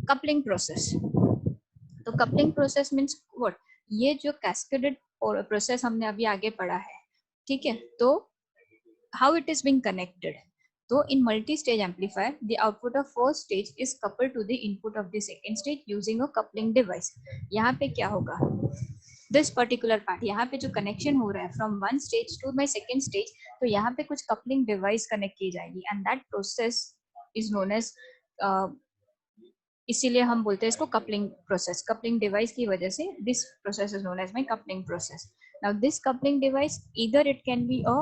Coupling process. तो coupling process means what, ये जो कैस्केडेड प्रोसेस हमने अभी आगे पढ़ा है, ठीक है, तो how it is being connected. तो in multi-stage amplifier, the output of first stage is coupled to the input of the second stage using a coupling device. यहाँ पे क्या होगा, this particular part, यहाँ पे जो कनेक्शन हो रहा है from one stage to my second stage, तो यहाँ पे कुछ coupling device कनेक्ट की जाएगी and that process is known as इसीलिए हम बोलते हैं इसको कपलिंग प्रोसेस। कपलिंग डिवाइस की वजह से this process is known as my coupling process. Now this coupling device either it can be a,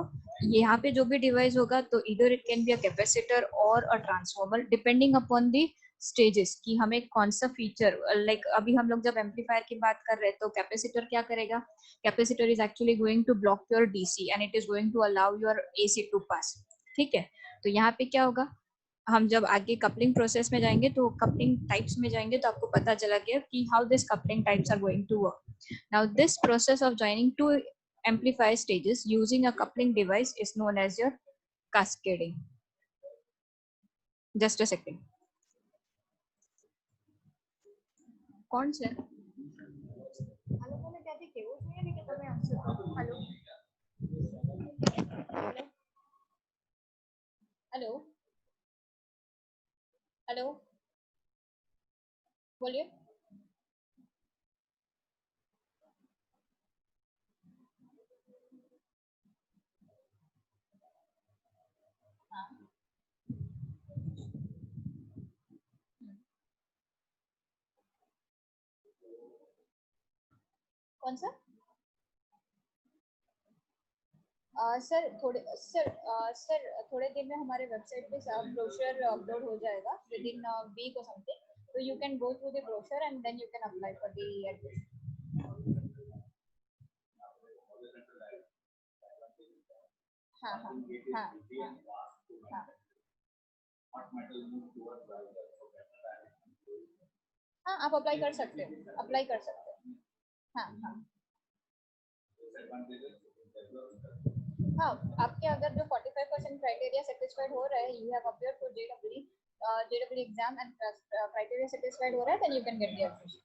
यहाँ पे जो भी डिवाइस होगा तो either it can be a capacitor और a transformer depending upon the stages कि हमें कौन सा फीचर, लाइक अभी हम लोग जब एम्पलीफायर की बात कर रहे हैं तो कैपेसिटर क्या करेगा, capacitor is actually going to block your DC and it is going to allow your AC to pass, ठीक है। तो यहाँ पे क्या होगा, हम जब आगे कपलिंग प्रोसेस में जाएंगे तो कपलिंग टाइप्स में जाएंगे तो आपको पता चला गया कि how this coupling types are going to work. Now this process of joining two amplifier stages using a coupling device is known as your cascading. Just a second. कौन से हेलो मैंने क्या दिखे वो नहीं है लेकिन मैं आंसर हेलो हेलो हेलो बोलिए। कौन सा सर थोड़े दिन में हमारे वेबसाइट पे ब्रोशर अपलोड हो जाएगा within week or something, तो you can go through the brochure and then you can apply for the admission. हाँ हाँ हाँ हाँ हाँ आप अप्लाई कर सकते हो, अप्लाई कर सकते हो। हाँ हाँ हाँ, आपके अगर जो 45% क्राइटेरिया सेटिस्फाइड हो रहा है, you have appeared for JW exam and criteria satisfied हो रहा है, then you can get the admission.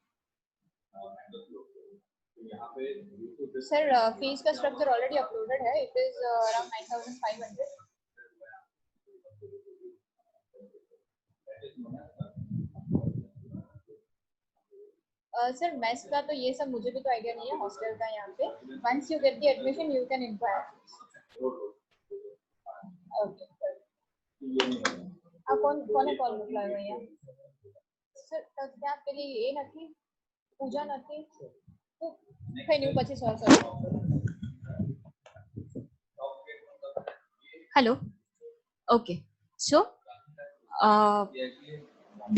Sir fees का स्ट्रक्चर ऑलरेडी अपलोडेड है, it is around 9500। Sir maths का तो ये सब मुझे भी तो आइडिया नहीं है हॉस्टल का यहाँ पे। Once you get the admission you can enquire. Okay आप कौन कौन कॉल મોકલાયો અહીંયા સર ત્યાં પેલી એ નથી પૂજા નથી તો કઈ નહીં પછી સોલ્વ કરું। Hello okay so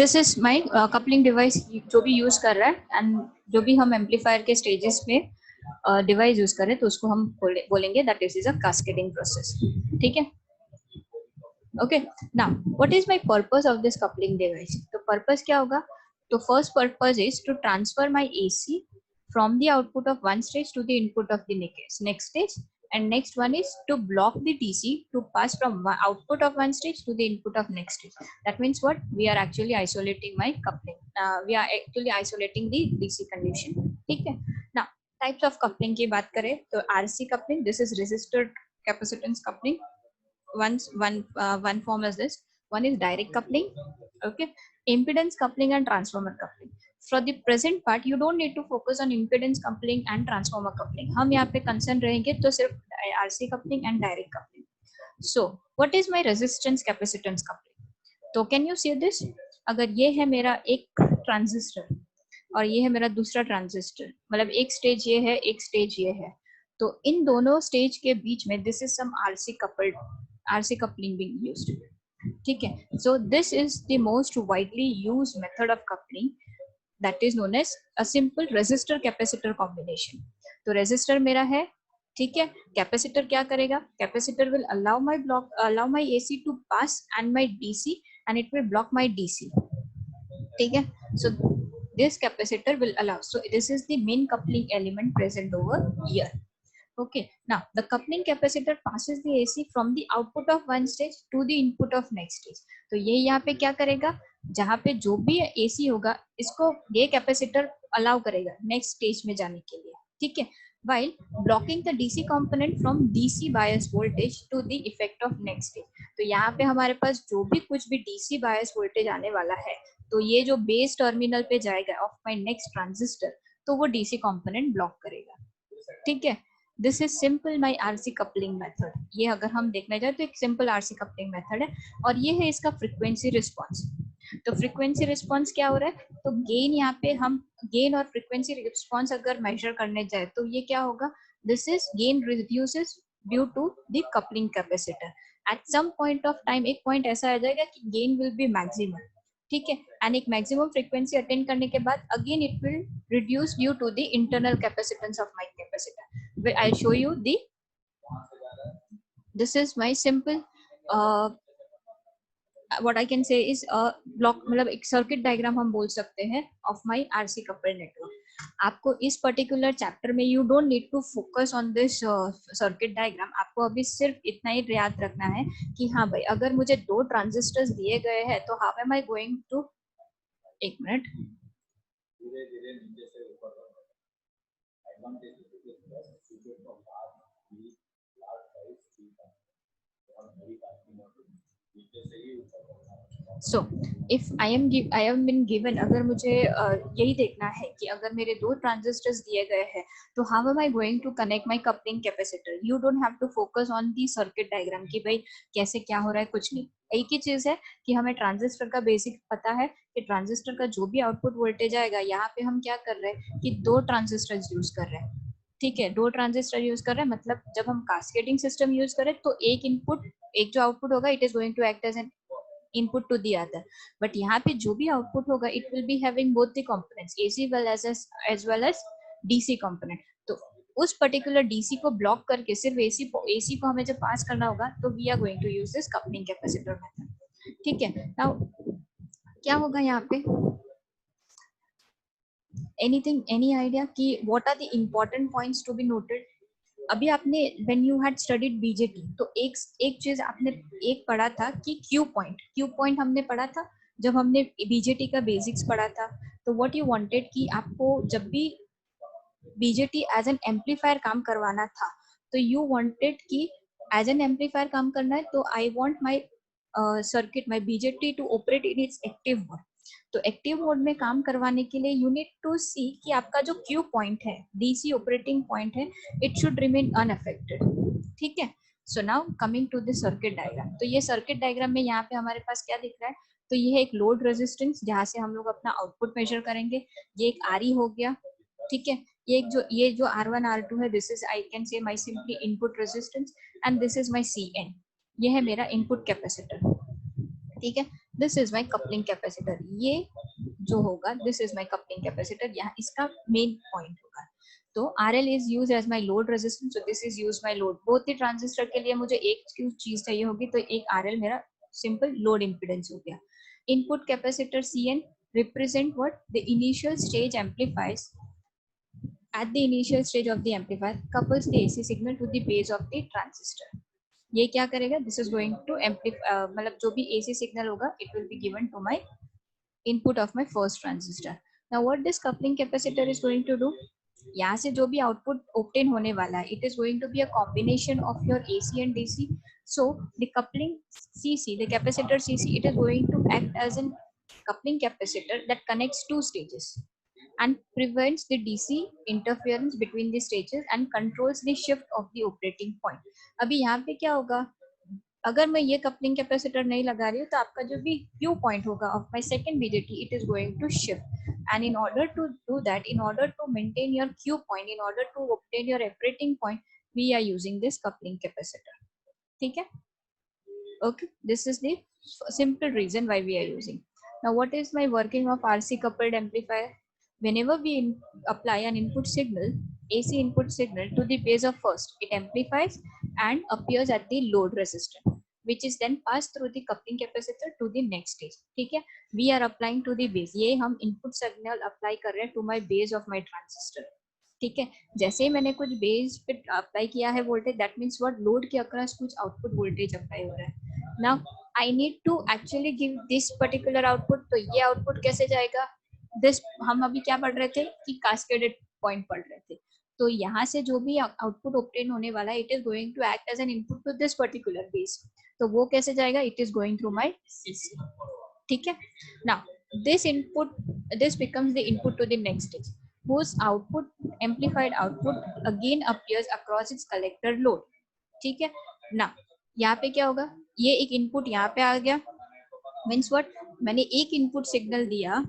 this is my coupling device जो भी यूज कर रहा है एंड जो भी हम एम्पलीफायर के स्टेजेस में डिवाइस यूज करें तो उसको हम बोलेंगे that is a cascading process, ठीक है। Okay now what is my purpose of this coupling device. तो पर्पस क्या होगा, तो first purpose is to transfer my AC from the output of one stage to the input of the next stage, and next one is to block the DC to pass from output of one stage to the input of next stage. That means what, we are actually isolating my coupling, we are actually isolating the DC condition, ठीक है। now types of coupling की बात करें तो RC coupling, this is resistor capacitance coupling, one form is this, one is direct coupling, okay, impedance coupling and transformer coupling. For the present part you don't need to focus on impedance coupling and transformer coupling, हम यहाँ पे concern रहेंगे तो सिर्फ RC coupling and direct coupling. So what is my resistance capacitance coupling? तो can you see this, अगर ये है मेरा एक ट्रांजिस्टर और ये है मेरा दूसरा ट्रांजिस्टर, मतलब एक स्टेज ये है एक स्टेज ये है, तो इन दोनों स्टेज के बीच में this is some RC coupling being used, ठीक है। So this is the most widely used method of coupling, that is known as a simple resistor capacitor combination. तो रेजिस्टर मेरा है, ठीक है, कैपेसिटर क्या करेगा, capacitor will allow my AC to pass and my DC and it will block my DC, ठीक है। so this capacitor will allow, so this is the main coupling element present over here. Okay, now the coupling capacitor passes the AC from the output of one stage to the input of next stage. तो ये यहाँ पे क्या करेगा, जहाँ पे जो भी AC होगा इसको ये कैपेसिटर अलाउ करेगा नेक्स्ट स्टेज में जाने के लिए, ठीक है, while blocking the DC component from DC bias voltage to the effect of next stage। तो यहाँ पे हमारे पास जो भी कुछ भी DC bias voltage आने वाला है, तो ये जो बेस टर्मिनल पे जाएगा ऑफ माय नेक्स्ट ट्रांजिस्टर, तो वो DC कंपोनेंट ब्लॉक करेगा, ठीक है। This is simple my RC coupling method. ये अगर हम देखना चाहे तो एक सिंपल RC कपलिंग मेथड है, और ये है इसका फ्रीक्वेंसी रिस्पॉन्स। तो फ्रीक्वेंसी रिस्पॉन्स क्या हो रहा है, तो गेन यहाँ पे हम गेन और फ्रीक्वेंसी रिस्पॉन्स अगर मेजर करने जाए तो ये क्या होगा, this is gain reduces due to the coupling capacitor. At some point of time एक पॉइंट ऐसा आ जाएगा कि गेन विल बी मैक्सिमम, ठीक है, एंड एक मैक्सिमम फ्रीक्वेंसी अटेंड करने के बाद again it will reduce due to the internal capacitance of my capacitor. I'll show you the this is my simple what I can say is block, मतलब एक circuit diagram हम बोल सकते हैं of my RC coupled network. आपको इस particular chapter में you don't need to focus on this circuit diagram. आपको अभी सिर्फ इतना ही याद रखना है कि हाँ भाई, अगर मुझे 2 ट्रांजिस्टर्स दिए गए हैं तो how am I going to, एक मिनट, so if I am been given, अगर मुझे यही देखना है कि अगर मेरे 2 ट्रांजिस्टर्स दिए गए हैं तो how am I going to connect my coupling capacitor. You don't have to focus on the circuit diagram कि भाई कैसे क्या हो रहा है, कुछ नहीं। एक ही चीज है कि हमें ट्रांजिस्टर का बेसिक पता है कि ट्रांजिस्टर का जो भी आउटपुट वोल्टेज आएगा, यहाँ पे हम क्या कर रहे हैं कि 2 ट्रांजिस्टर यूज कर रहे हैं, ठीक है, 2 ट्रांजिस्टर यूज कर रहे हैं। मतलब जब हम कास्केडिंग सिस्टम यूज करें तो एक इनपुट, एक जो आउटपुट होगा it is going to act as an input to the other, but यहाँ पे जो भी output होगा it will be having both the components AC as well as DC component। तो उस particular DC को ब्लॉक करके सिर्फ AC को हमें जब पास करना होगा तो we are going to use this coupling capacitor method, ठीक है। now क्या होगा यहाँ पे, anything, any idea कि what are the important points to be noted। अभी आपने when you had studied BJT तो एक चीज आपने एक पढ़ा था कि Q पॉइंट हमने पढ़ा था जब हमने BJT का बेसिक्स पढ़ा था। तो व्हाट यू वांटेड कि आपको जब भी BJT एज एन एम्पलीफायर काम करवाना था तो यू वांटेड कि एज एन एम्पलीफायर काम करना है, तो I want my circuit, my BJT to operate in its active mode. तो एक्टिव मोड में काम करवाने के लिए यू नीड टू सी कि आपका जो क्यू पॉइंट है, DC ऑपरेटिंग पॉइंट है, इट शुड रिमेन अनअफेक्टेड, ठीक है। So now coming to the circuit diagram. तो ये सर्किट डायग्राम में यहाँ पे हमारे पास क्या दिख रहा है, तो ये है एक लोड रेजिस्टेंस जहाँ से हम लोग अपना आउटपुट मेजर करेंगे। ये एक RE हो गया, ठीक है। ये जो R1 R2 है, this is I can say my simply input resistance, and this is my CN, ये है मेरा इनपुट कैपेसिटर, ठीक है। This is my coupling capacitor, ये जो होगा this is my coupling capacitor, यहाँ इसका मेन पॉइंट होगा। तो RL is use as my load resistance, so this is use my load. Both ही ट्रांजिस्टर के लिए मुझे एक चीज चाहिए होगी, तो एक RL मेरा सिंपल लोड इम्पीडेंस हो गया। Input capacitor CN represent what, the initial stage amplifies at the initial stage of the amplifier couples the AC signal to the base of the transistor। ये क्या करेगा, this is going to amplify, मतलब जो भी AC signal होगा it will be given to my input of my first transistor. Now what this coupling capacitor is going to do, यहाँ से जो भी आउटपुट ऑब्टेन होने वाला है it is going to be a combination of your AC and DC। So the coupling CC, the capacitor CC, it is going to act as an coupling capacitor that connects 2 stages and prevents the DC interference between the stages and controls the shift of the operating point। अभी यहाँ पे क्या होगा, अगर मैं ये coupling capacitor नहीं लगा रही हूँ तो आपका जो भी Q पॉइंट होगा of my second BJT it is going to shift, and in order to do that, in order to maintain your Q point, in order to obtain your operating point, we are using this coupling capacitor, ठीक है। Okay, this is the simple reason why we are using। Now what is my working of RC coupled amplifier? Whenever we apply an input signal, AC input signal to the base of first, it amplifies and appears at the load resistor, which is then passed through the coupling capacitor to the next stage, ठीक है। We are applying to the base, ये हम input signal apply कर रहे हैं to my base of my transistor, ठीक है। जैसे ही मैंने कुछ बेस पे अप्लाई किया है voltage, that means what, load के अक्रॉस कुछ आउटपुट वोल्टेज अप्लाई हो रहा है। Now I need to actually give this particular output, तो ये आउटपुट कैसे जाएगा, दिस, हम अभी क्या पढ़ रहे थे कि कास्केडेड पॉइंट पढ़ रहे थे, तो यहाँ से जो भी आउटपुट ऑब्टेन होने वाला है, it is going to act as an input to this particular base, तो वो कैसे जाएगा, it is going through my CC, ठीक है। Now this input, this becomes the input to the next stage, whose output, amplified output again appears across its collector load, ठीक है ना। यहाँ पे क्या होगा, ये एक इनपुट यहाँ पे आ गया, मीन्स व्हाट, मैंने एक इनपुट सिग्नल दिया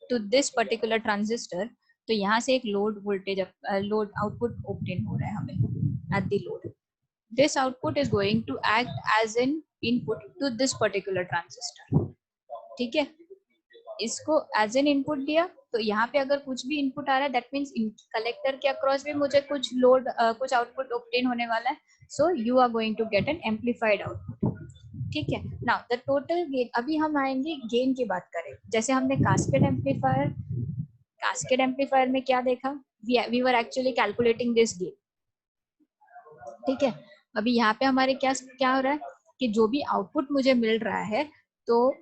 टू दिस पर्टिकुलर ट्रांजिस्टर, तो यहाँ से एक load voltage, load output obtain हो रहा है हमें at the load, this output is going to act as an input to this particular transistor, ठीक है। इसको एज एन इनपुट दिया, तो यहाँ पे अगर कुछ भी इनपुट आ रहा है, दैट मीन्स कलेक्टर के अक्रॉस भी मुझे कुछ लोड, कुछ आउटपुट ऑब्टेन होने वाला है, so you are going to get an amplified output, ठीक है। नाउ द टोटल गेन, अभी हम आएंगे गेन की बात करें, जैसे हमने कास्केड एम्पलीफायर, कास्केड एम्पलीफायर में क्या देखा, we were actually calculating this gain, ठीक है। अभी यहाँ पे हमारे क्या क्या हो रहा है कि जो भी आउटपुट मुझे मिल रहा है, तो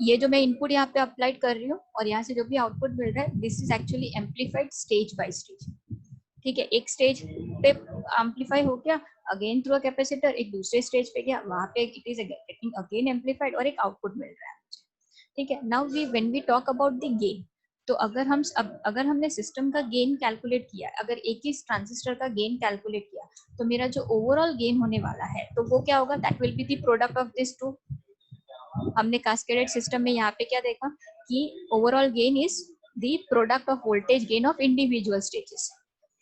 ये जो मैं इनपुट यहाँ पे अप्लाइड कर रही हूँ और यहाँ से जो भी आउटपुट मिल रहा है, this is actually amplified stage by stage, ठीक है। एक स्टेज पे एम्पलीफाई हो गया, अगेन थ्रू अ कैपेसिटर एक दूसरे स्टेज पे गया, वहां पे it is getting again amplified और एक आउटपुट मिल रहा है मुझे, ठीक है। Now we when we talk about the gain, तो अगर हमने सिस्टम का गेन कैलकुलेट किया, अगर एक ही ट्रांजिस्टर का गेन कैलकुलेट किया, तो मेरा जो ओवरऑल गेन होने वाला है, तो वो क्या होगा, that will be the product of this two. हमने कास्केडेड सिस्टम में यहाँ पे क्या देखा कि overall gain is the product of voltage gain of individual stages,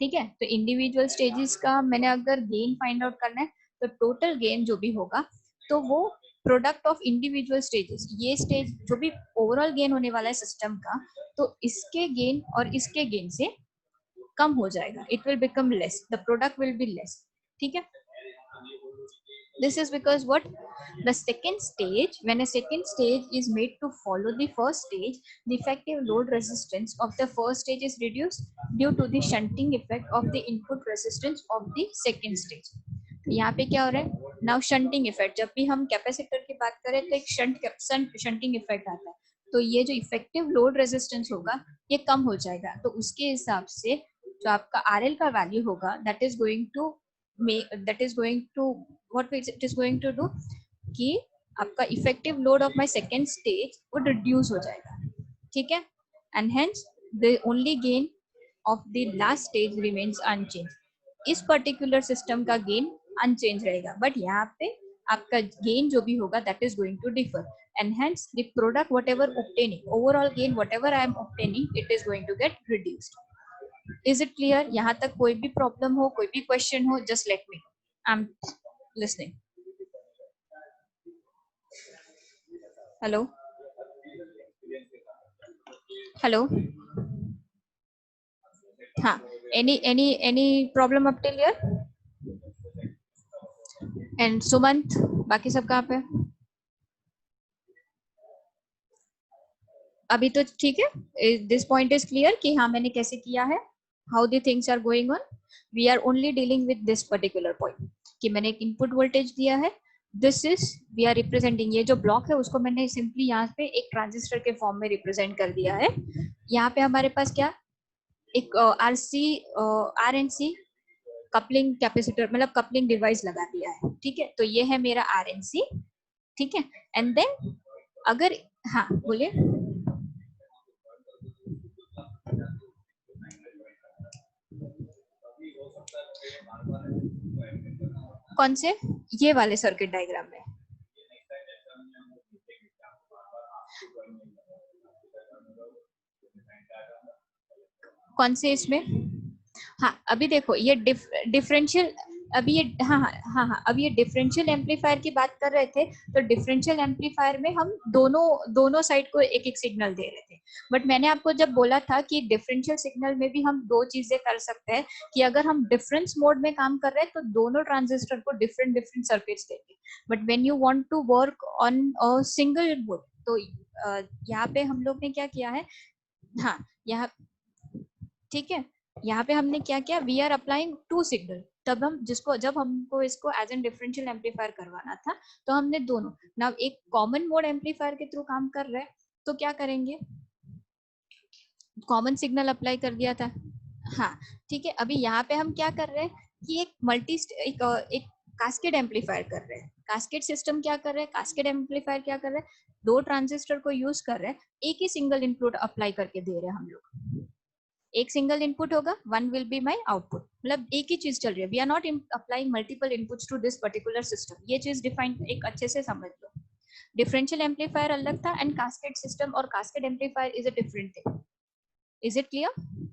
ठीक है। तो इंडिविजुअल स्टेजेस का मैंने अगर गेन फाइंड आउट करना है, तो टोटल गेन जो भी होगा, तो वो प्रोडक्ट ऑफ इंडिविजुअल स्टेजेस, ये स्टेज जो भी ओवरऑल गेन होने वाला है सिस्टम का, तो इसके गेन और इसके गेन से कम हो जाएगा, it will become less, the product will be less, ठीक है। This is because what, the second stage, when a second stage is made to follow the first stage, the effective load resistance of the first stage is reduced due to the shunting effect of the input resistance of the second stage. यहाँ पे क्या हो रहा है, now shunting effect, जब भी हम capacitor की बात करें तो एक शंटिंग इफेक्ट आता है, तो ये जो इफेक्टिव लोड रेजिस्टेंस होगा ये कम हो जाएगा, तो उसके हिसाब से जो आपका आरएल का वैल्यू होगा, that is going to what it is going to do कि आपका effective load of my second stage वो रिड्यूस हो जाएगा, ठीक है, and hence the only gain of the last stage remains unchanged. इस पर्टिकुलर सिस्टम का गेन अनचेंज रहेगा, बट यहाँ पे आपका गेन जो भी होगा that is going to differ, and hence the product whatever obtaining, overall gain what ever I am obtaining, it is going to get reduced. Is it clear? यहाँ तक कोई भी प्रॉब्लम हो, कोई भी क्वेश्चन हो, just let me, I am listening. Hello. Hello. हाँ, any problem up till here? And Sumant, बाकी सब कहाँ पे? अभी तो ठीक है, this point is clear कि हाँ मैंने कैसे किया है, how the things are going on. We are only dealing with this particular point कि मैंने एक इनपुट वोल्टेज दिया है, this is we are representing, ये जो ब्लॉक है उसको मैंने सिंपली यहाँ पे एक ट्रांजिस्टर के फॉर्म में रिप्रेजेंट कर दिया है। यहाँ पे हमारे पास क्या, एक आरएनसी कपलिंग कैपेसिटर, मतलब कपलिंग डिवाइस लगा दिया है, ठीक है। तो ये है मेरा आरएनसी, ठीक है। एंड देन अगर, हाँ बोलिए, कौन से, ये वाले सर्किट डायग्राम में, कौन से इसमें, हाँ अभी देखो ये डिफरेंशियल, अभी ये हाँ अभी ये डिफरेंशियल एम्पलीफायर की बात कर रहे थे, तो डिफरेंशियल एम्पलीफायर में हम दोनों साइड को एक एक सिग्नल दे रहे थे, बट मैंने आपको जब बोला था कि डिफरेंशियल सिग्नल में भी हम दो चीजें कर सकते हैं कि अगर हम डिफरेंस मोड में काम कर रहे हैं तो दोनों ट्रांजिस्टर को डिफरेंट सर्किट्स देंगे, but when you want to work on a single mode, तो यहाँ पे हम लोग ने क्या किया है, हाँ यहाँ, ठीक है, यहाँ पे हमने क्या किया, we are applying two signal. तब हम जब हमको इसको एज एन डिफरेंशियल एम्पलीफायर करवाना था तो हमने दोनों ना एक कॉमन मोड एम्पलीफायर के थ्रू काम कर रहे हैं, तो क्या करेंगे, कॉमन सिग्नल अप्लाई कर दिया था। हाँ ठीक है, अभी यहाँ पे हम क्या कर रहे हैं कि एक कास्केड एम्पलीफायर कर रहे हैं। कास्केड सिस्टम क्या कर रहे हैं, कास्केड एम्पलीफायर क्या कर रहे हैं, दो ट्रांजिस्टर को यूज कर रहे हैं, एक ही सिंगल इनपुट अप्लाई करके दे रहे हैं हम लोग। एक सिंगल इनपुट होगा, one will be my output, मतलब एक ही चीज चल रही है। We are not applying multiple inputs to this particular system. ये चीज डिफाइन एक अच्छे से समझ लो। डिफरेंशियल एम्पलीफायर अलग था एंड कास्केड सिस्टम और cascade amplifier is a different thing. Is it clear?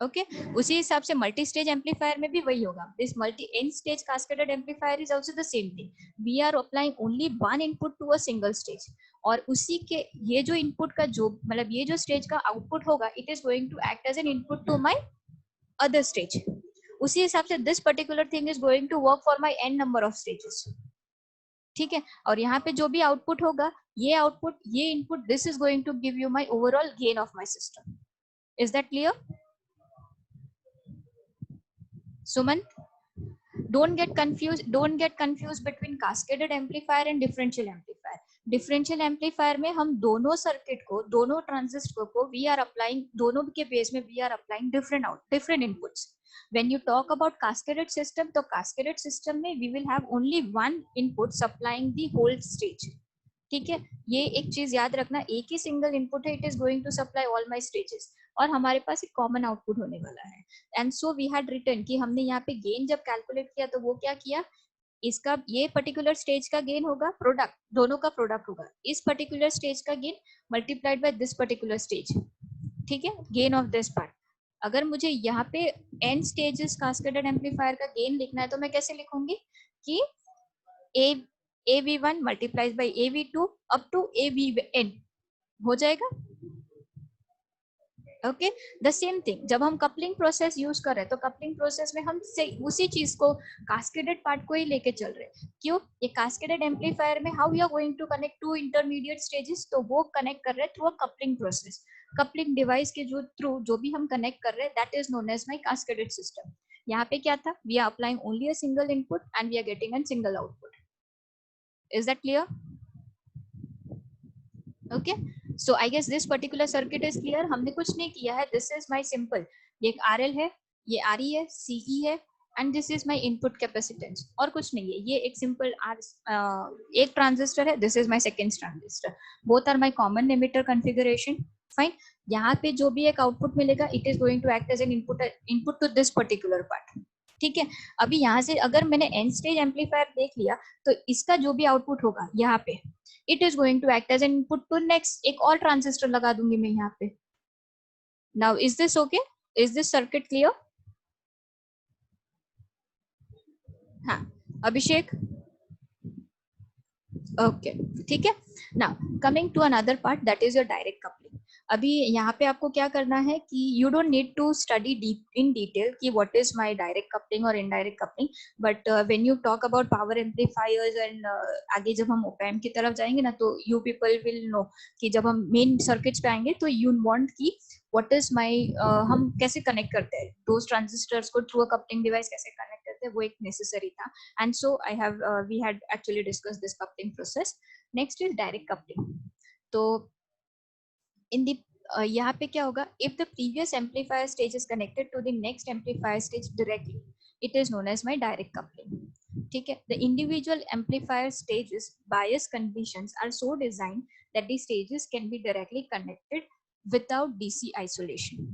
Okay उसी हिसाब से मल्टी स्टेज एम्पलीफायर में भी वही होगा। This multi n stage cascaded amplifier is also the same thing. We are applying only one input to a single stage, और उसी के ये जो इनपुट का जो मतलब ये जो स्टेज का आउटपुट होगा, it is going to act as an input to my other stage. उसी हिसाब से this particular thing is going to work for my n number of stages. ठीक है, और यहाँ पे जो भी आउटपुट होगा, ये आउटपुट ये input, this is going to give you my overall gain of my system. Is that clear? Suman, don't get confused between cascaded amplifier and differential amplifier. Differential amplifier में हम दोनों सर्किट को, दोनों transistor को we are applying, दोनों के base में we are applying different inputs. When you talk about cascaded system, तो cascaded system में we will have only one input supplying the whole stage. ठीक है, ये एक चीज याद रखना, एक ही सिंगल इनपुट है, it is going to supply all my stages, और हमारे पास एक कॉमन आउटपुट होने वाला है। And so we had return कि हमने यहाँ पे गेन जब कैलकुलेट किया तो वो क्या किया, इसका ये पर्टिकुलर स्टेज का गेन होगा, प्रोडक्ट दोनों का प्रोडक्ट होगा, इस पर्टिकुलर स्टेज का gain multiplied by this particular stage. ठीक है, गेन ऑफ दिस पार्ट। अगर मुझे यहाँ पे एन स्टेजेस कास्केडेड एम्पलीफायर का गेन लिखना है तो मैं कैसे लिखूंगी कि ए AV1 multiplies by AV2 up to AVN हो जाएगा। ओके, द सेम थिंग जब हम कपलिंग प्रोसेस यूज कर रहे हैं तो कपलिंग प्रोसेस में हम उसी चीज को कास्केडेड पार्ट को ही लेके चल रहे हैं। क्यों? ये कास्केडेड एम्पलीफायर में how you are going to connect to intermediate stages, तो वो कनेक्ट कर रहे हैं through a coupling process. Coupling device के जो थ्रू जो भी हम कनेक्ट कर रहे हैं, that is known as my cascaded system. यहाँ पे क्या था, we are applying only a single input and we are getting a single output. Is that clear? Okay, so I guess this particular circuit is clear. हमने कुछ नहीं किया है, this is my simple, ये एक आरएल है, ये आरई है, सीई है, and this is my input capacitance, और कुछ नहीं है। ये एक सिंपल एक ट्रांजिस्टर है, this is my second transistor, both are my common emitter configuration. Fine, यहाँ पे जो भी एक आउटपुट मिलेगा, it is going to act as an input to this particular part. ठीक है, अभी यहाँ से अगर मैंने एन स्टेज एम्पलीफायर देख लिया तो इसका जो भी आउटपुट होगा यहाँ पे, it is going to act as an input to next, एक और ट्रांजिस्टर लगा दूंगी मैं यहाँ पे। Now is this okay? Is this circuit clear? हाँ, अभिषेक, ओके ठीक है। Now coming to another part, that is your direct coupling. अभी यहाँ पे आपको क्या करना है कि you don't need to study deep in detail कि what is my direct coupling और indirect coupling, but when you talk about power amplifiers and आगे जब हम ओपैम्प की तरफ जाएंगे ना, तो यू पीपल विल नो कि जब हम मेन सर्किट्स पे आएंगे तो यू वांट की व्हाट इज माय, हम कैसे कनेक्ट करते हैं दो ट्रांजिस्टर्स को थ्रू अ कपलिंग डिवाइस, कैसे कनेक्ट करते हैं, वो एक नेसेसरी था। And so we had actually discussed this coupling process. Next is direct coupling. तो in the यहाँ पे क्या होगा, if the previous amplifier stage is connected to the next amplifier stage directly, it is known as my direct coupling. ठीक है, the individual amplifier stages bias conditions are so designed that the stages can be directly connected without DC isolation.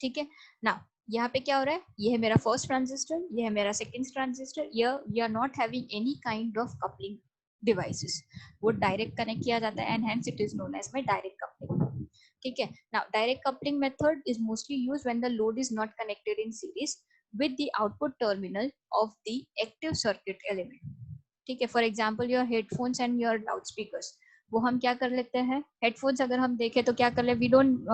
ठीक है, now यहाँ पे क्या हो रहा है, ये है मेरा फर्स्ट ट्रांजिस्टर, ये है मेरा सेकंड ट्रांजिस्टर, ये we are not having any kind of coupling devices, वो डायरेक्ट कनेक्ट किया जाता है and hence it is known as my direct coupling. ठीक है, now direct coupling method is mostly used when the load is not connected in series with the output terminal of the active circuit element. ठीक है, for example your headphones and your loud speakers, वो हम क्या कर लेते हैं, headphones अगर हम देखें तो क्या कर ले, वी डोंट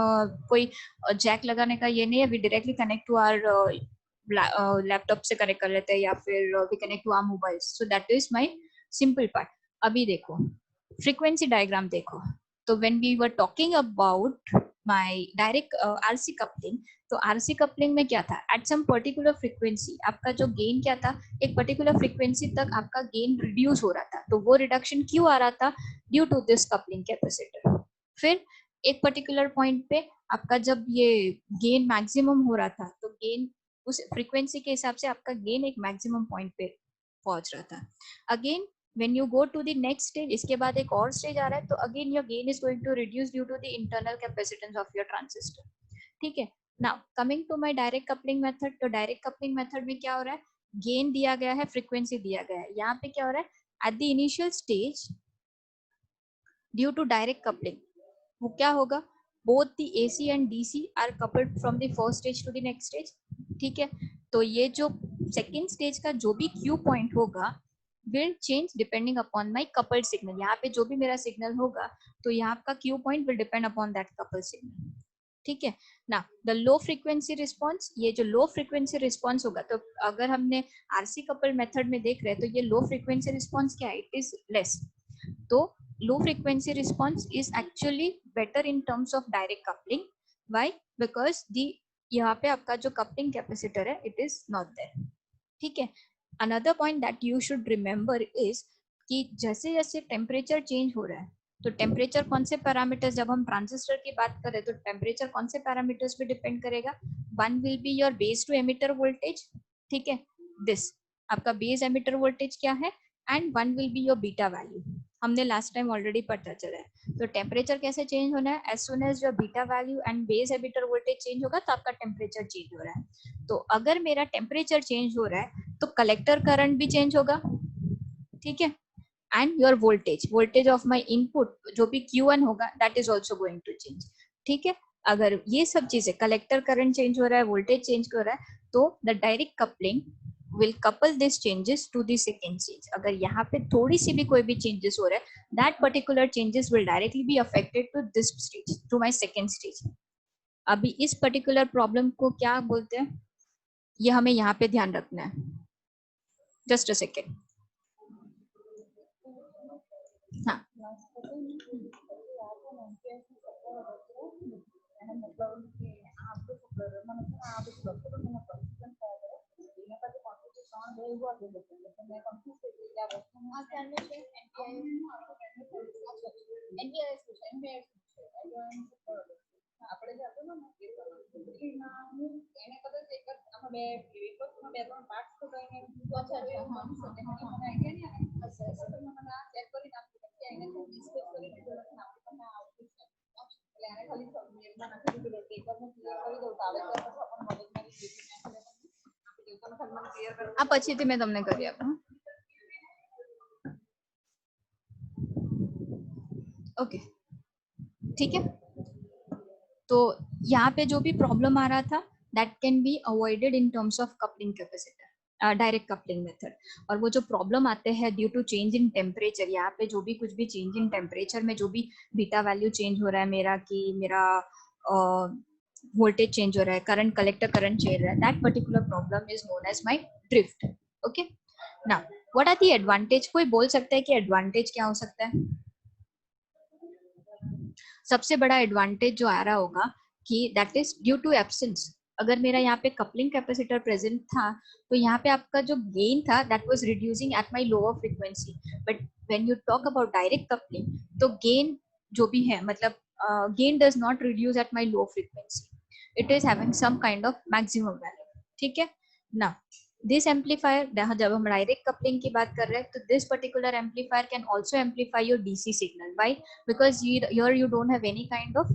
कोई जैक लगाने का ये नहीं है, we directly connect to our laptop से कनेक्ट कर लेते हैं या फिर we connect to our mobile, so that is my simple part. अभी देखो फ्रीक्वेंसी डायग्राम देखो, तो when we were talking about my direct RC coupling, तो RC coupling में क्या था, at some particular frequency आपका जो gain क्या था, एक particular frequency तक आपका gain reduce हो रहा था, तो वो reduction क्यों आ रहा था, due to this coupling capacitor. फिर एक particular point पे आपका जब ये gain maximum हो रहा था, तो gain उस frequency के हिसाब से आपका gain एक maximum point पे पहुंच रहा था. Again when you go to the next stage, इसके बाद एक और stage आ रहा है, तो again your gain is going to reduce due to the internal capacitance of your transistor. ठीक है. Now coming to my direct coupling method, तो direct coupling method में क्या हो रहा है, gain दिया गया है, frequency दिया गया है. यहाँ पे क्या हो रहा है, at the initial stage due to direct coupling वो क्या होगा, both the AC and DC are coupled from the first stage to the next stage. ठीक है. तो ये जो second stage का जो भी Q point होगा will change depending upon my coupled signal. यहाँ पे जो भी मेरा सिग्नल होगा, तो यहाँ का Q point will depend upon that coupled signal. ठीक है ना. द लो फ्रीक्वेंसी रिस्पॉन्स, ये जो लो फ्रीक्वेंसी रिस्पॉन्स होगा, तो अगर हमने आरसी कपल मेथड में देख रहे हैं, तो ये लो फ्रीक्वेंसी रिस्पॉन्स क्या है, इट इज लेस. तो low frequency response is actually better in terms of direct coupling. Why, because the यहाँ पे आपका जो कपलिंग कैपेसिटर है, इट इज नॉट देयर. ठीक है. Another point that you should remember is कि जैसे जैसे टेम्परेचर चेंज हो रहा है, तो टेम्परेचर कौन से पैरामीटर्स, जब हम ट्रांजिस्टर की बात करें तो टेम्परेचर कौन से पैरामीटर्स पे डिपेंड करेगा. One will be your base to emitter voltage. ठीक है. दिस आपका बेस एमिटर वोल्टेज क्या है, and one will be your beta value. हमने लास्ट टाइम ऑलरेडी पता चला है. तो टेम्परेचर कैसे चेंज होना है, as soon as your beta value and base emitter voltage change होगा, तो आपका टेम्परेचर चेंज हो रहा है. तो अगर मेरा टेम्परेचर चेंज हो रहा है, तो कलेक्टर करंट भी चेंज होगा. ठीक है. And your voltage of my input जो भी Q1 होगा, that is also going to change. ठीक है. अगर ये सब चीजें, कलेक्टर करंट चेंज हो रहा है, वोल्टेज चेंज हो रहा है, तो the direct coupling will couple these changes to the second stage. अगर यहाँ पे थोड़ी सी भी कोई भी changes हो रहा है, that particular changes will directly be affected to this stage, to my second stage. अभी इस particular problem को क्या बोलते हैं, ये हमें यहाँ पे ध्यान रखना है. Just a second. हाँ. આ પછીથી મેં તમને કરી આપું. ओके. ठीक है. तो यहाँ पे जो भी प्रॉब्लम आ रहा था, that can be avoided in terms of coupling capacitor, direct coupling method. और वो जो प्रॉब्लम आते हैं due to change in temperature, यहाँ पे जो भी कुछ भी चेंज इन टेम्परेचर में जो भी बीटा वैल्यू चेंज हो रहा है मेरा, कि मेरा वोल्टेज चेंज हो रहा है, करंट, कलेक्टर करंट चेंज हो रहा है, that particular problem is known as my drift. Okay. Now what are the advantage, कोई बोल सकता है कि एडवांटेज क्या हो सकता है. सबसे बड़ा एडवांटेज जो आ रहा होगा कि that is due to absence. अगर मेरा यहाँ पे कपलिंग कैपेसिटर प्रेजेंट था, तो यहाँ पे आपका जो गेन था that was reducing at my lower frequency. But when you talk about direct coupling, तो गेन जो भी है, मतलब gain does not reduce at my low frequency, it is having some kind of maximum value. ठीक है ना. This amplifier, जब हम डायरेक्ट कपलिंग की बात कर रहे हैं, तो this particular amplifier can also amplify your DC signal. Why, because here you don't have any kind of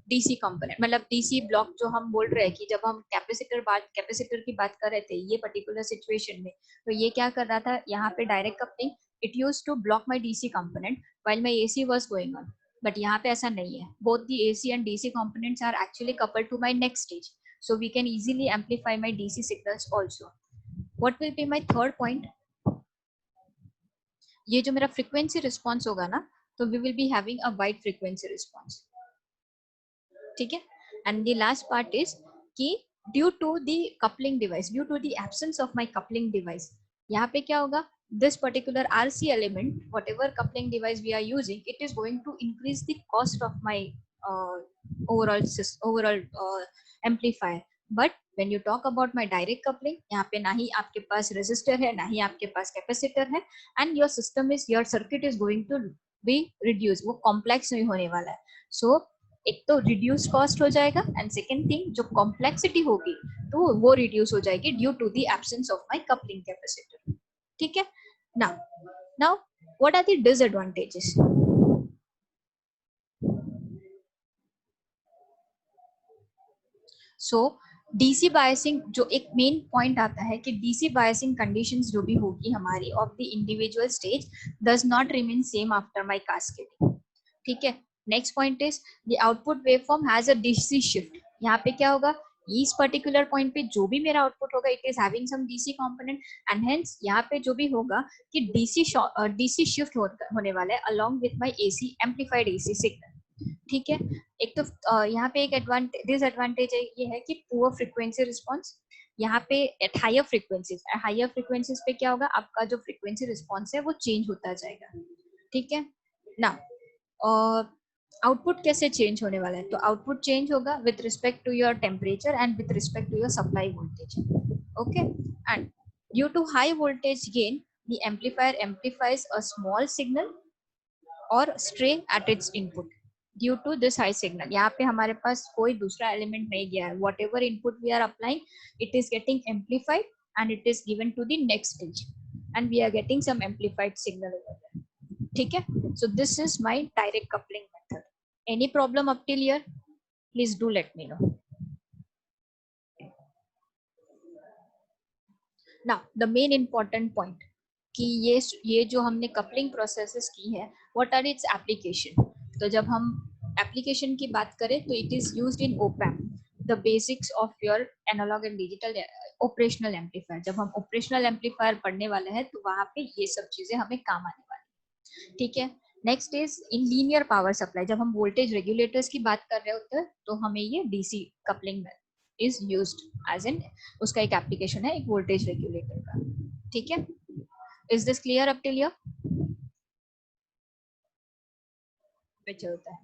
DC component, मतलब डीसी ब्लॉक जो हम बोल रहे हैं कि जब हम कैपेसिटर की बात कर रहे थे ये पर्टिकुलर सिचुएशन में, तो ये क्या कर रहा था, यहाँ पे direct coupling it used to block my DC component while my AC was going on. But यहाँ पे ऐसा नहीं है. Both the AC and DC components are actually coupled to my next stage, so we can easily amplify my DC signals also. What will be my third point? ये जो मेरा frequency response होगा ना, तो we will be having a wide frequency response. ठीक है. And the last part is कि due to the coupling device, due to the absence of my coupling device, यहाँ पे क्या होगा, this particular RC element, whatever coupling device we are using, it is going to increase the cost of my overall amplifier. But when you talk about my direct coupling, यहाँ पे ना ही आपके पास resistor है, ना ही आपके पास capacitor है, and your circuit is going to be reduced, वो complex नहीं होने वाला है. So एक तो reduce cost हो जाएगा, and second thing जो complexity होगी तो वो reduce हो जाएगी due to the absence of my coupling capacitor. ठीक है? Now what are the disadvantages? So DC biasing जो एक मेन पॉइंट आता है कि डीसी बायसिंग कंडीशंस जो भी होगी हमारी of the individual stage does not remain same after my cascading. ठीक है. Next point is the output waveform has a DC shift. यहाँ पे क्या होगा, इस पर्टिकुलर पॉइंट पे जो भी मेरा आउटपुट होगा it is having some DC component, and hence यहाँ पे जो भी होगा कि डीसी शिफ्ट होने वाला है along with my AC amplified AC signal. ठीक है. एक तो यहाँ पे एक डिसएडवांटेज ये है कि पुअर फ्रीक्वेंसी रिस्पॉन्स. यहाँ पे एट हायर फ्रीक्वेंसीज पे क्या होगा, आपका जो फ्रीक्वेंसी रिस्पॉन्स है वो चेंज होता जाएगा. ठीक है ना. आउटपुट कैसे चेंज होने वाला है, तो आउटपुट चेंज होगा with respect to your temperature and with respect to your supply voltage. Okay. And due to high voltage gain the amplifier amplifies a small signal और stray at its input. Due to this high signal, यहाँ पे हमारे पास कोई दूसरा element नहीं गया है. Whatever input we are applying it is getting amplified and it is given to the next stage and we are getting some amplified signal over there. ठीक है. So this is my direct coupling method. Any problem up till here please do let me know. Now the main important point कि ये जो हमने coupling processes की है what are its application. तो जब हम एप्लीकेशन की बात करें तो it is used in op amp, the basics of your analog and digital operational amplifier. जब हम ऑपरेशनल एम्पलीफायर पढ़ने वाले हैं तो वहां पे ये सब चीजें हमें काम आने वाली. ठीक है. Next is in linear power supply. जब हम वोल्टेज रेगुलेटर्स की बात कर रहे होते हैं तो हमें ये DC coupling is used as an, उसका एक एप्लीकेशन है एक वोल्टेज रेगुलेटर का. ठीक है. Is this clear up till here? पे चलता है.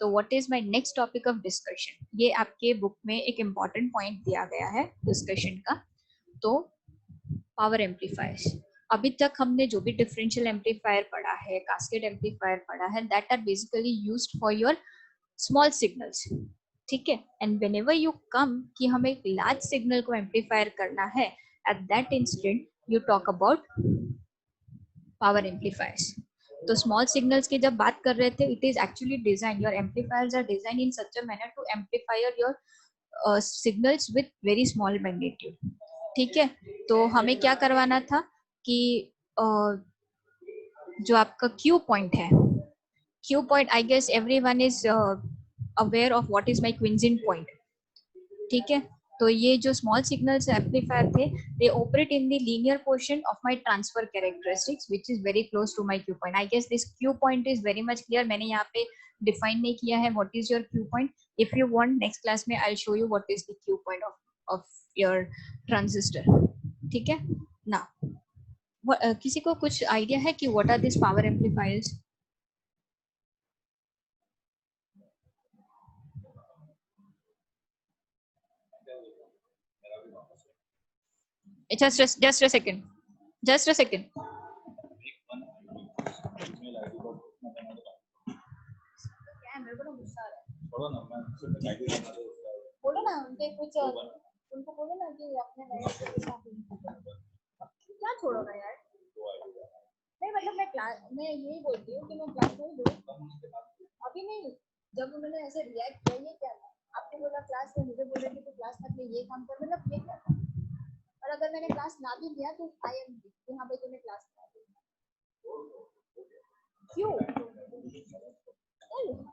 तो what is my next topic of discussion, ये आपके बुक में एक इम्पॉर्टेंट पॉइंट दिया गया है डिस्कशन का. तो पावर एम्पलीफायर्स, अभी तक हमने जो भी डिफरेंशियल एम्पलीफायर पढ़ा है, कास्केड एम्पलीफायर पढ़ा है, that are basically used for your small signals. ठीक है. एंड व्हेनेवर यू कम कि हमें एक लार्ज सिग्नल को एम्पलीफायर करना है, at that instant you talk about power amplifiers. तो स्मॉल सिग्नल्स की जब बात कर रहे थे, it is actually design, your amplifiers are design in such a manner to amplifier your signals with very small magnitude. ठीक है. तो हमें क्या करवाना था कि जो आपका क्यू पॉइंट है, Q point I guess everyone is aware of what is my quiescent point. ठीक है. तो ये जो स्मॉल सिग्नल्स एम्पलीफायर थे, they operate in the linear portion of my transfer characteristics which is very close to my Q point. I guess this Q point is very much clear. मैंने यहाँ पे define नहीं किया है what is your Q point. If you want next class में I will show you what is the Q point of your transistor. ठीक है ना. किसी को कुछ आइडिया है कि what are this power amplifiers? Just a second. Just a second. बोलो ना उनके कुछ, उनको बोलो ना कि अपने क्या छोड़ो ना यार. नहीं मतलब मैं यही बोलती हूँ कि मैं क्लास नहीं दूँ अभी नहीं. जब उन्होंने ऐसे रिएक्ट किया ये क्या था, आपने बोला क्लास में, मुझे बोल रहे थे तो क्लास में ये काम कर, मतलब ये क्या था. और अगर मैंने क्लास ना भी लिया तो आई एम कि हाँ भाई तूने क्लास ना दी. क्यों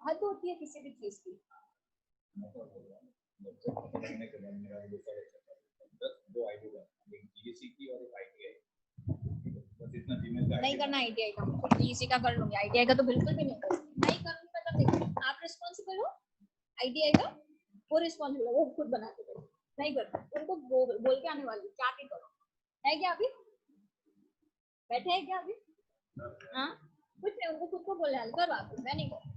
हद होती है किसी भी चीज की. नहीं करना आईटीआई का, ईसी का कर लूंगी. आईटीआई का तो बिल्कुल भी नहीं करूंगी. नहीं करूंगी मतलब देखो आप रिस्पॉन्सिबल हो, आईटीआई का वो रिस्पॉन्सिबल है, वो खुद बना के दो. नहीं करता उनको बोल के आने वाली क्या भी करो. है क्या अभी बैठे हैं क्या अभी? हाँ कुछ नहीं, उनको खुद को बोलने वाले करो आप, मैं नहीं करूँ.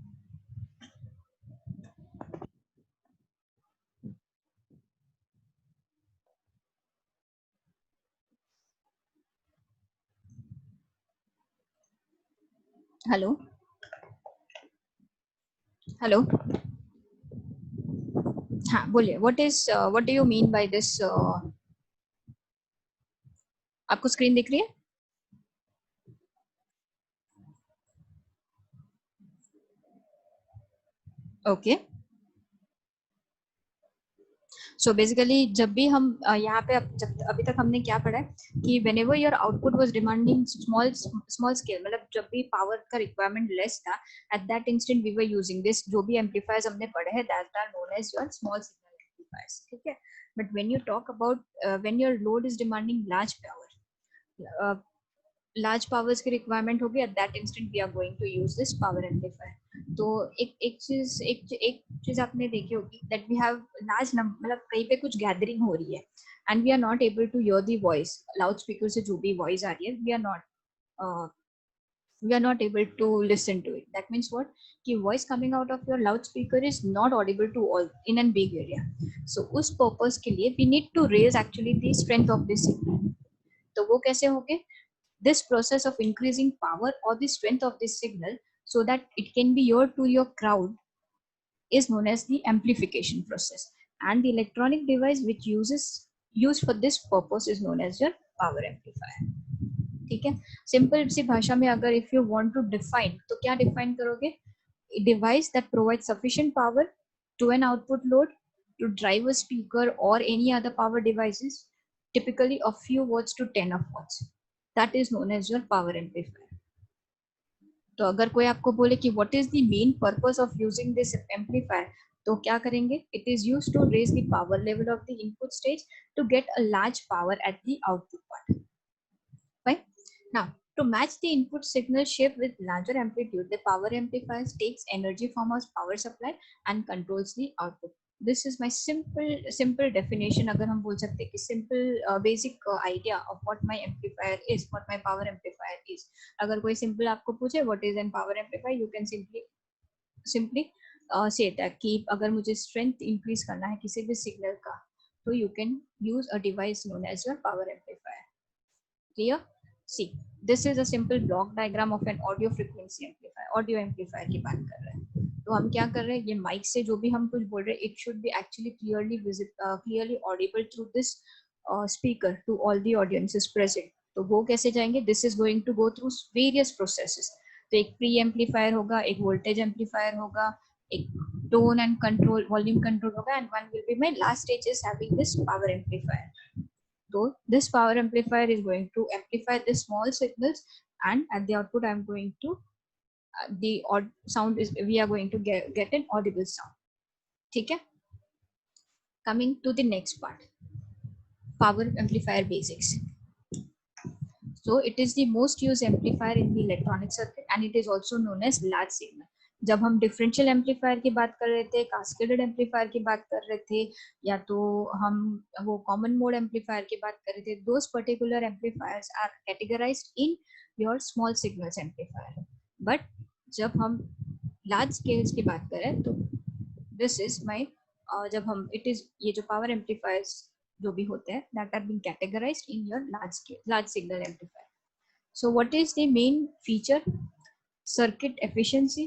हेलो हेलो, हाँ बोलिए, what do you mean by this? आपको स्क्रीन दिख रही है? ओके, सो बेसिकली जब भी हम यहाँ पे जब अभी तक हमने क्या पढ़ा है कि whenever your output was demanding small scale, मतलब जब भी पावर का रिक्वायरमेंट लेस था, at that instant we were using this, जो भी एम्पलीफायर्स हमने पढ़े हैं that are known as your small signal amplifiers, ठीक है. But when you talk about when your load is demanding large powers की रिक्वायरमेंट होगी, at that instant we are going to use this power amplifier. तो एक चीज आपने देखी होगी that we have large number, मतलब कहीं पे कुछ गैदरिंग हो रही है and we are not able to hear the voice, loud speaker से जो भी वॉइस आ रही है we are not able to listen to it. That means what? कि voice coming out of your loudspeaker is not audible to all in a big area. So उस purpose के लिए we need to raise actually the strength of this signal. तो वो कैसे होंगे? This process of increasing power or the strength of this signal so that it can be heard to your crowd is known as the amplification process, and the electronic device which used for this purpose is known as your power amplifier. ठीक है, simple सी भाषा में अगर if you want to define, तो क्या define करोगे? A device that provides sufficient power to an output load to drive a speaker or any other power devices, typically of few watts to 10 of watts. That is known as your power amplifier. तो अगर कोई आपको बोले कि what is the main purpose of using this amplifier, तो क्या करेंगे? It is used to raise the power level of the input stage to get a large power at the output part. Fine. Now, to match the input signal shift with larger amplitude, the power amplifier takes energy from a power supply and controls the output. This is my simple definition. अगर हम बोल सकते हैं कि simple basic idea of what my amplifier is, what my power amplifier is. अगर कोई simple आपको पूछे what is an power amplifier, you can simply say that कि अगर मुझे strength increase करना है किसी भी signal का, तो you can use a device known as your power amplifier. Clear? See, this is a simple block diagram of an audio frequency amplifier. Audio amplifier की बात कर रहे हैं. तो हम क्या कर रहे हैं? ये माइक से जो भी हम कुछ बोल रहे हैं, it should be actually clearly audible through this speaker to all the audiences present. तो वो कैसे जाएंगे? This is going to go through various processes. तो एक प्री एम्पलीफायर होगा, एक वोल्टेज एम्पलीफायर होगा, एक tone and control volume control होगा, and one will be my last stage is having this power amplifier. So this power amplifier is going to amplify the small signals, and at the output I am going to the odd sound is we are going to get an audible sound. ठीक है? Coming to the next part, power amplifier basics. So it is the most used amplifier in the electronic circuit and it is also known as large signal. जब हम differential amplifier की बात कर रहे थे, cascaded amplifier की बात कर रहे थे, या तो हम वो कॉमन मोड एम्पलीफायर की बात कर रहे थे, those particular amplifiers are categorized in your small signals amplifier. But जब हम लार्ज स्केल्स की बात करें तो दिस इज माय जब हम इट इज ये जो पावर एम्पलीफायर्स जो भी होते हैं that are being categorized in your large signal amplifier. So what is the main feature? Circuit efficiency.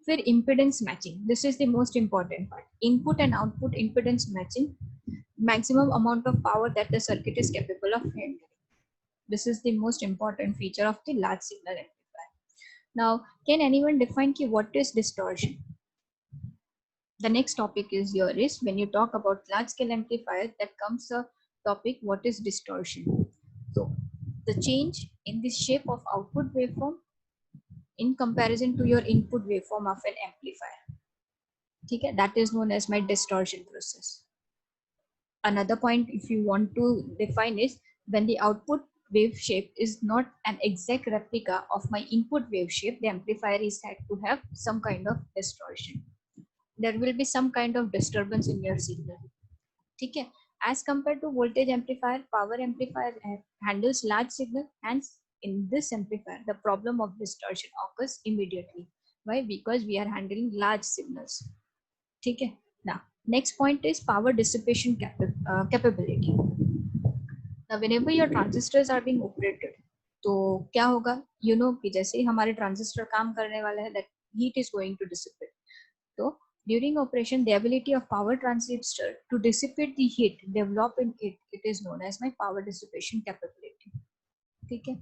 फिर impedance matching. This is the most important part. Input and output impedance matching. Maximum amount of power that the circuit is capable of handling. This is the most important feature of the large signal amplifier. Now, can anyone define what is distortion? The next topic is here is when you talk about large scale amplifier, that comes a topic what is distortion. So the change in the shape of output waveform in comparison to your input waveform of an amplifier. Okay, that is known as my distortion process. Another point if you want to define is when the output wave shape is not an exact replica of my input wave shape, the amplifier is said to have some kind of distortion. There will be some kind of disturbance in your signal. ठीक है? As compared to voltage amplifier, power amplifier handles large signal, and in this amplifier, the problem of distortion occurs immediately. Why? Because we are handling large signals. ठीक है? Now, next point is power dissipation capability. Now, whenever your transistors are being operated, तो क्या होगा, you know कि जैसे ही हमारे transistor काम करने वाला है, that heat is going to dissipate. तो during operation, the ability of power transistor to dissipate the heat develop in it, it is known as my power dissipation capability. ठीक है,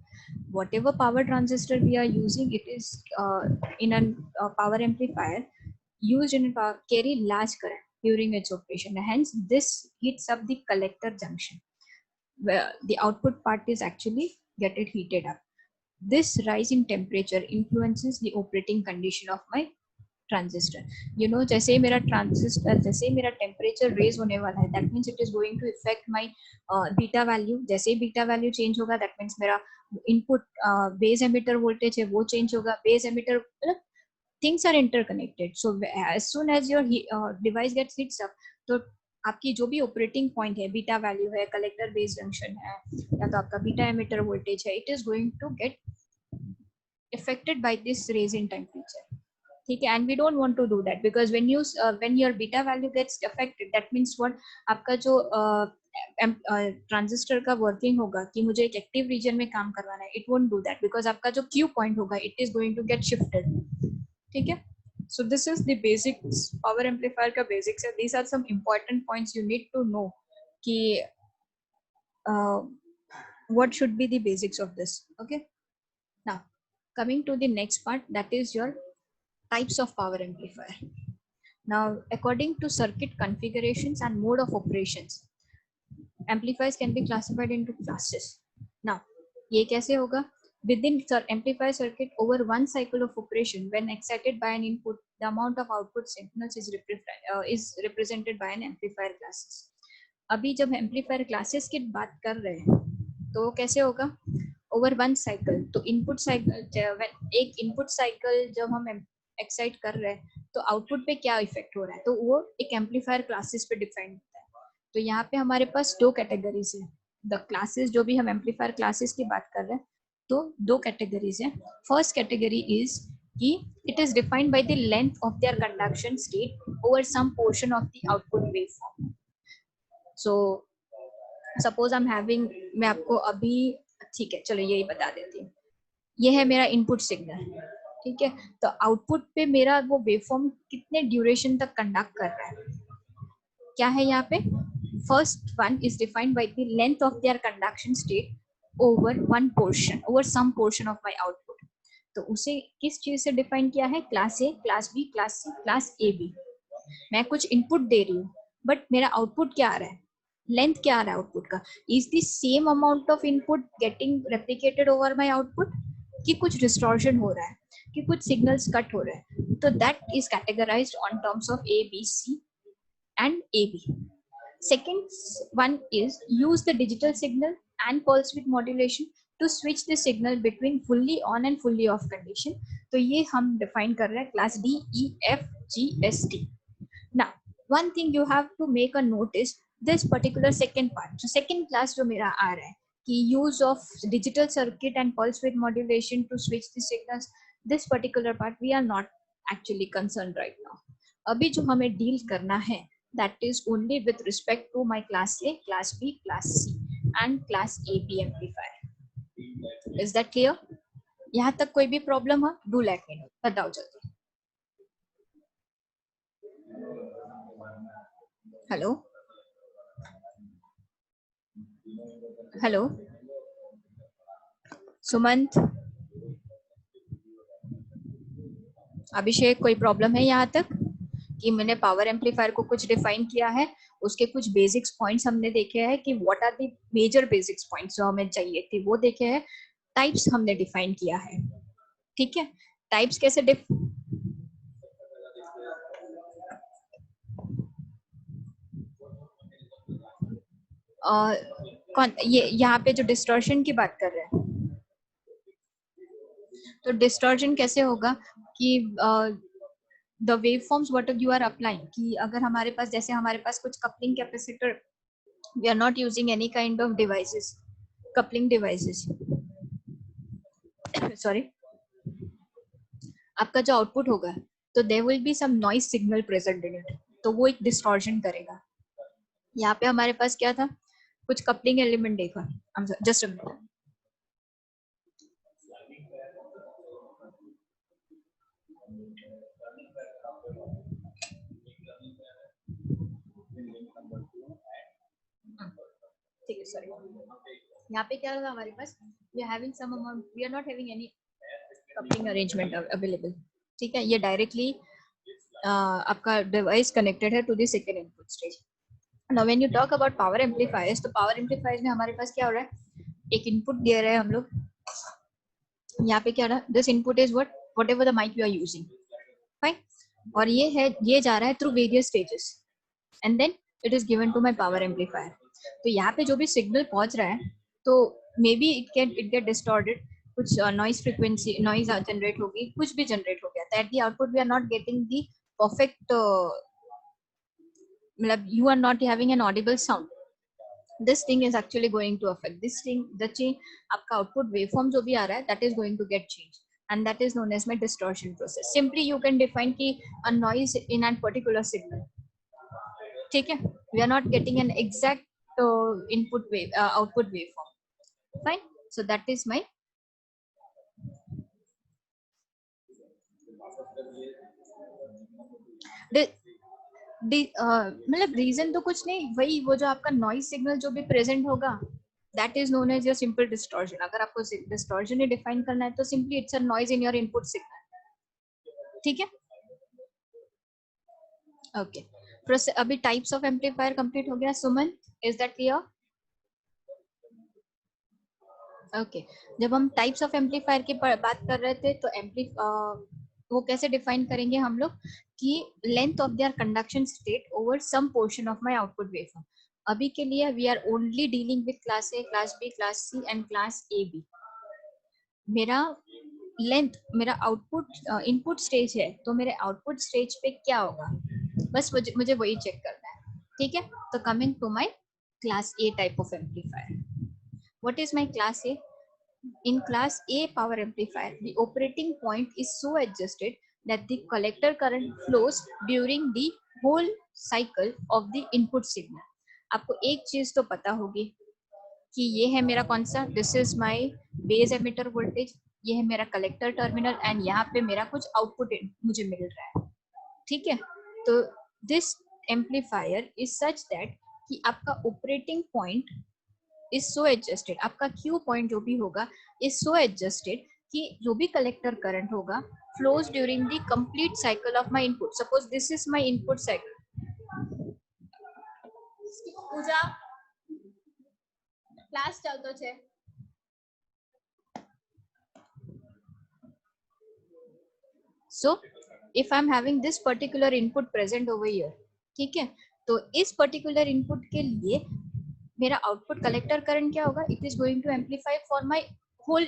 whatever power transistor we are using, it is in a power amplifier used in power, carry large current during its operation. Hence, this heats up the collector junction, where the output part is actually get it heated up. This rise in temperature influences the operating condition of my transistor. You know जैसे ही मेरा transistor, जैसे ही मेरा temperature raise होने वाला है, that means it is going to affect my beta value. जैसे ही beta value change होगा, दैट मीन्स मेरा इनपुट बेस एमिटर वोल्टेज है वो चेंज होगा. बेस एमिटर मतलब things are interconnected. So as soon as your device gets heats up, तो आपकी जो भी ऑपरेटिंग पॉइंट है, बीटा वैल्यू है, कलेक्टर बेस जंक्शन है, या तो आपका बीटा एमिटर वोल्टेज है, it is going to get affected by this raise in temperature. ठीक है, and we don't want to do that because when your beta value gets affected, that means what, आपका जो transistor का working होगा कि मुझे एक एक्टिव रीजन में काम करवाना है, it won't do that because आपका जो Q पॉइंट होगा, it is going to get shifted. ठीक है, so this is the basics, power amplifier का basics है. These are some important points you need to know कि what should be the basics of this. Okay, now coming to the next part, that is your types of power amplifier. Now, according to circuit configurations and mode of operations, amplifiers can be classified into classes. Now, ये कैसे होगा? Within amplifier circuit, over one cycle of operation, when excited by an input, the amount of output signals is represented by an amplifier classes. अभी जब amplifier classes की बात कर रहे हैं, तो कैसे होगा? ओवर वन साइकिल, तो इनपुट साइकिल, एक इनपुट साइकिल जब हम एक्साइट कर रहे हैं तो आउटपुट पे क्या इफेक्ट हो रहा है, तो वो एक एम्पलीफायर क्लासेस पे डिफाइन होता है. तो यहाँ पे हमारे पास दो कैटेगरीज है. द क्लासेस, जो भी हम एम्पलीफायर क्लासेस की बात कर रहे हैं, तो दो कैटेगरीज है. फर्स्ट कैटेगरी इज कि it is defined by the length of their conduction state over some portion of the output waveform. So suppose I am having, मैं आपको अभी, ठीक है चलो यही बता देती हूँ. ये है मेरा इनपुट सिग्नल, ठीक है, तो आउटपुट पे मेरा वो वेवफॉर्म कितने ड्यूरेशन तक कंडक्ट कर रहा है, क्या है यहाँ पे. First one is defined by the length of their conduction state over one portion, over some portion of my output. तो उसे किस चीज से डिफाइन किया है? Class A, class B, class C, class A B. मैं कुछ इनपुट दे रही हूँ, बट मेरा आउटपुट क्या आ रहा है, लेंथ क्या आ रहा है आउटपुट का. Is the same amount of input getting replicated over my output, कि कुछ डिस्टॉर्शन हो रहा है, कि कुछ सिग्नल्स कट हो रहे हैं. तो that is categorised on terms of A B C and A B. Second one is use the digital signal and pulse with modulation to switch the signal between fully on and fully off condition. तो ये हम define कर रहे हैं class D E F G S T. Now one thing you have to make a note is this particular second part, जो second class जो मेरा आ रहा है कि use of digital circuit and pulse width modulation to switch the signals, this particular part we are not actually concerned right now. अभी जो हमें deal करना है, that is only with respect to my class A, class B, class C and class AB amplifier. Is that clear? यहाँ तक कोई भी problem है, do let me know. बताओ जल्दी. हेलो हेलो सुमंत, अभिषेक, कोई प्रॉब्लम है यहाँ तक कि मैंने पावर एम्पलीफायर को कुछ डिफाइन किया है, उसके कुछ बेसिक्स पॉइंट्स हमने देखे हैं कि what are the major basics points जो हमें चाहिए थे वो देखे हैं, टाइप्स हमने डिफाइन किया है. ठीक है, टाइप्स कैसे कौन ये यहाँ पे जो डिस्टॉर्शन की बात कर रहे हैं, तो डिस्टॉर्शन कैसे होगा कि the waveforms what you are applying, कि अगर हमारे पास, जैसे हमारे पास कुछ coupling capacitor, we are not using any kind of devices, coupling devices, sorry, आपका जो आउटपुट होगा तो there will be some noise signal present in it, तो वो एक डिस्टॉर्शन करेगा. यहाँ पे हमारे पास क्या था, कुछ कपलिंग एलिमेंट देखा, जस्ट अ मिनट. सॉरी, यहाँ पे क्या होगा हमारे पास, we are having some amount, we are not having any coupling arrangement available, ठीक है। ये डायरेक्टली आपका डिवाइस कनेक्टेड है to the second input stage. Now when you talk about power amplifiers, तो पावर एम्पलीफायर्स में हमारे पास क्या हो रहा है, एक इनपुट दे रहे हैं हम लोग, यहाँ पे क्या रहा है, this input is whatever the mic you are using, fine, और ये है, ये जा रहा है through various stages and then it is given to my power amplifier. तो यहाँ पे जो भी सिग्नल पहुंच रहा है, तो maybe it get distorted, कुछ नॉइज फ्रीक्वेंसी, नॉइज जनरेट होगी, कुछ भी जनरेट हो गया, तो at the output we are not getting the perfect, मतलब you are not having an audible sound. This thing is actually going to affect this thing, the change, आपका output waveform जो भी आ रहा है, that is going to get changed, and that is known as my distortion process. Simply you can define कि a noise in a particular signal, ठीक है, we are not getting an exact input wave, output waveform, fine. So that is my मतलब reason तो कुछ नहीं, वही वो जो आपका नॉइज सिग्नल जो भी प्रेजेंट होगा, that is known as your simple distortion. अगर आपको डिस्टॉर्शन ही डिफाइन करना है तो simply it's a noise in your input signal, ठीक है, ओके। अभी टाइप्स ऑफ एम्पलीफायर कंप्लीट हो गया। सुमन, इज दैट क्लियर? ओके, जब हम टाइप्स ऑफ एम्पलीफायर की बात कर रहे थे, तो वो कैसे डिफाइन करेंगे हम लोग कि length of their conduction state over some portion of my output waveform. अभी के लिए we are only dealing with class A, class B, class C and class A B. मेरा लेंथ, मेरा आउटपुट इनपुट स्टेज है, तो मेरे output stage पे क्या होगा, बस मुझे वही चेक करना है, ठीक है। तो coming to my class A type of amplifier, what is my class A? In class A power amplifier, the operating point is so adjusted that the collector current flows during the whole cycle of the input signal. आपको एक चीज तो पता होगी कि ये है मेरा कौन सा, this is my base emitter voltage, ये है मेरा कलेक्टर टर्मिनल, एंड यहाँ पे मेरा कुछ आउटपुट मुझे मिल रहा है, ठीक है। तो this amplifier is such that कि आपका operating point is so adjusted, आपका क्यू पॉइंट जो भी होगा इज सो एडजस्टेड कि जो भी कलेक्टर करंट होगा flows during the complete cycle of my input. Suppose this is my input cycle, Pooja class चलतो छे, so if I'm having this particular input present over here, ठीक है, तो इस particular input के लिए मेरा आउटपुट कलेक्टर करंट क्या होगा, it is going to amplify for my whole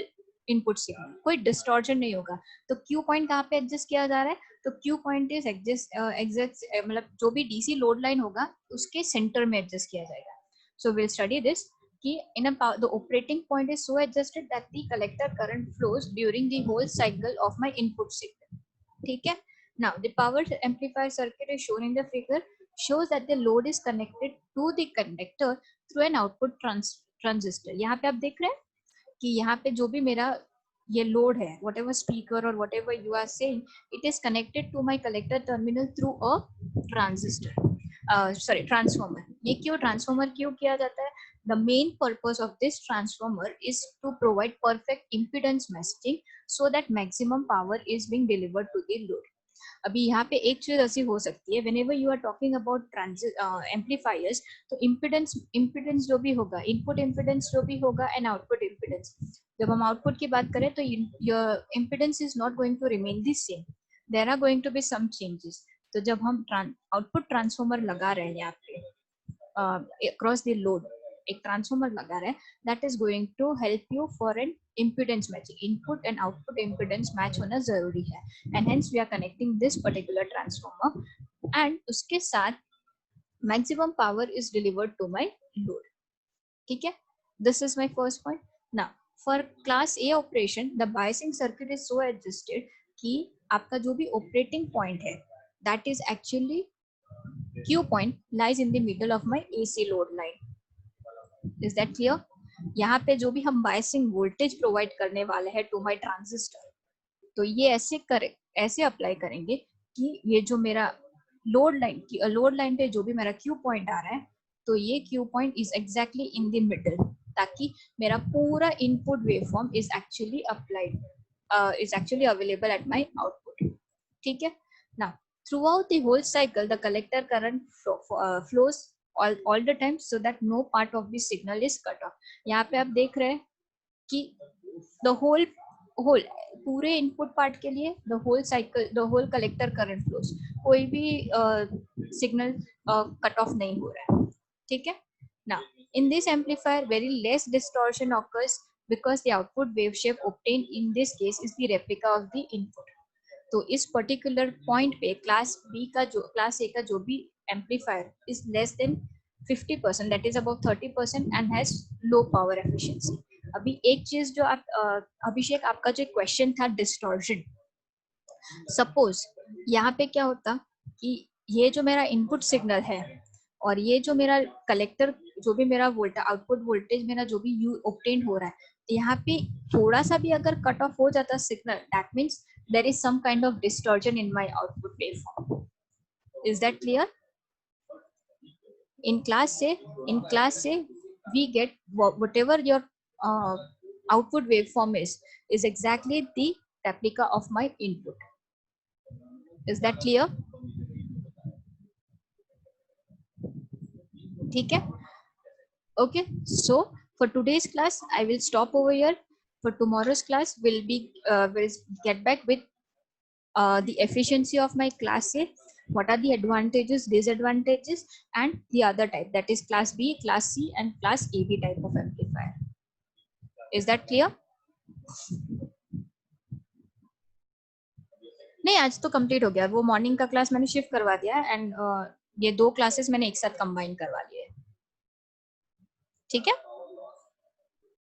input signal, कोई डिस्टॉर्शन नहीं होगा। तो क्यू पॉइंट कहाँ पे एडजस्ट किया जा रहा है, तो क्यू पॉइंट इज एग्जैक्ट, मतलब जो भी डीसी लोड लाइन होगा उसके सेंटर में एडजस्ट किया जाएगा। सो विल स्टडी दिस कि in the operating point is so adjusted that the collector current flows during the whole cycle of my input signal, ठीक है। Now the power amplifier circuit is shown in the figure, shows that the load is connected to the conductor through an output transistor। यहाँ पे आप देख रहे हैं कि यहाँ पे जो भी मेरा ये लोड है, whatever speaker or whatever you are saying, it is connected to my collector terminal through a transistor, sorry transformer। ये क्यों transformer क्यों किया जाता है? The main purpose of this transformer is to provide perfect impedance matching so that maximum power is being delivered to the load। अभी यहाँ पे एक चीज ऐसी हो सकती है, whenever you are talking about amplifiers, तो impedance जो भी होगा, इनपुट इम्पिडेंस जो भी होगा एंड आउटपुट इम्पिडेंस, जब हम आउटपुट की बात करें तो your impedance is not going to remain the same, there are going to be some changes। तो जब हम आउटपुट ट्रांसफॉर्मर लगा रहे हैं यहाँ पे across the load, एक ट्रांसफॉर्मर लगा रहे हैं, that is going to help you for an impedance matching, input and output impedance match होना जरूरी है, and hence we are connecting this particular transformer, and उसके साथ maximum power is delivered to my load, ठीक है। This is my first point। Now for class A operation, the biasing circuit is so adjusted कि आपका जो भी operating point है, that is actually Q point lies in the middle of my AC load line। Is that clear? यहाँ पे जो भी हम बायसिंग वोल्टेज प्रोवाइड करने वाले हैं टू माय ट्रांजिस्टर, तो ये ऐसे अप्लाई करेंगे कि ये जो मेरा लोड लाइन पे जो भी मेरा क्यू पॉइंट आ रहा है, तो ये Q point is exactly in the middle, ताकि मेरा पूरा input waveform is actually applied, is actually available at my output. ठीक है. Now throughout the whole cycle the collector current flows all the time so that no part of the signal is cut off. यहाँ पे आप देख रहे हैं कि the whole पूरे इनपुट पार्ट के लिए the whole cycle, the whole collector current flows, कोई भी सिग्नल कट ऑफ नहीं हो रहा है. ठीक है. Now in this amplifier very less distortion occurs because the output wave shape obtained in this case is the replica of the input. तो इस पर्टिकुलर पॉइंट पे क्लास बी का जो क्लास ए का जो भी amplifier is less than 50%, that is about 30% and has low power efficiency. अभी एक चीज जो आप अभिषेक, आपका जो क्वेश्चन था डिस्टॉर्शन, सपोज यहाँ पे क्या होता कि ये जो मेरा इनपुट सिग्नल है और ये जो मेरा कलेक्टर, जो भी मेरा आउटपुट वोल्टेज मेरा जो भी ऑब्टेन हो रहा है, यहाँ पे थोड़ा सा भी अगर कट ऑफ हो जाता signal, that means there is some kind of distortion in my output waveform. Is that clear? In class A we get whatever your output waveform is exactly the replica of my input. Is that clear? ठीक है. Okay, so for today's class I will stop over here. For tomorrow's class we'll get back with the efficiency of my class A, what are the advantages, disadvantages, and the other type, that is class B, class C, and class AB type of amplifier. Is that clear? नहीं, आज तो complete हो गया. वो morning का class मैंने shift करवा दिया एंड ये दो क्लासेस मैंने एक साथ कंबाइन करवा लिए. ठीक है.